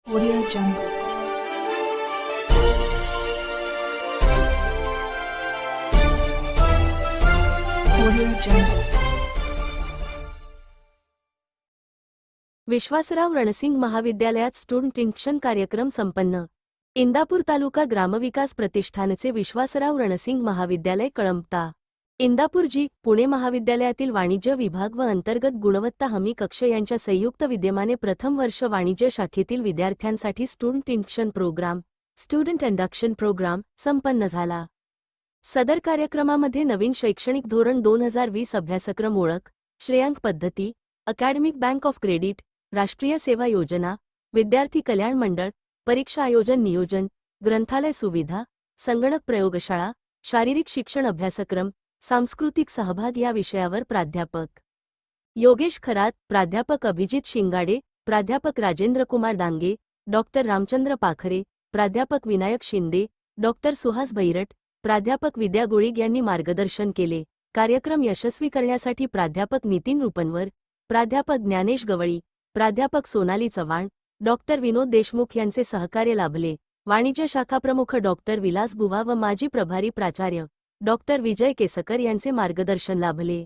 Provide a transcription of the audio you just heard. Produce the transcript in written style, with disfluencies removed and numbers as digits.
Audio Jungle. Audio Jungle. Vishwasrao Ransing महाविद्यालयात student इंक्शन कार्यक्रम संपन्न. इंदापूर तालुका ग्रामविकास प्रतिष्ठानचे विश्वासराव रणसिंग महाविद्यालय कळंबता इंदापूर जी पुणे महाविद्यालयातील वाणिज्य विभाग व अंतर्गत गुणवत्ता हमी कक्ष यांच्या संयुक्त विद्यमाने प्रथम वर्ष वाणिज्य शाखेतील विद्यार्थ्यांसाठी स्टुडंट इंडक्शन प्रोग्राम संपन्न झाला. सदर कार्यक्रमामध्ये नवीन शैक्षणिक धोरण 2020 अभ्यासक्रम ओळख, श्रेयांक पद्धती, अकॅडमिक बँक ऑफ क्रेडिट, राष्ट्रीय सेवा योजना, विद्यार्थी कल्याण मंडळ, परीक्षा आयोजन नियोजन, ग्रंथालय सुविधा, संगणक प्रयोगशाळा, शारीरिक शिक्षण अभ्यासक्रम, सांस्कृतिक सहभाग या विषयावर प्राध्यापक योगेश खरात, प्राध्यापक अभिजित शिंगाडे, प्राध्यापक राजेंद्र कुमार डांगे, डॉक्टर रामचंद्र पाखरे, प्राध्यापक विनायक शिंदे, डॉक्टर सुहास भैरट, प्राध्यापक विद्या गुळिग यांनी मार्गदर्शन केले. कार्यक्रम यशस्वी करण्यासाठी प्राध्यापक नितीन रुपनवर, प्राध्यापक ज्ञानेश गवळी, प्राध्यापक सोनाली चव्हाण, डॉक्टर विनोद देशमुख यांचे सहकार्य लाभले. वाणिज्य शाखा प्रमुख डॉक्टर विलास बुवा व माजी प्रभारी प्राचार्य डॉक्टर विजय केसकर यांचे मार्गदर्शन लाभले.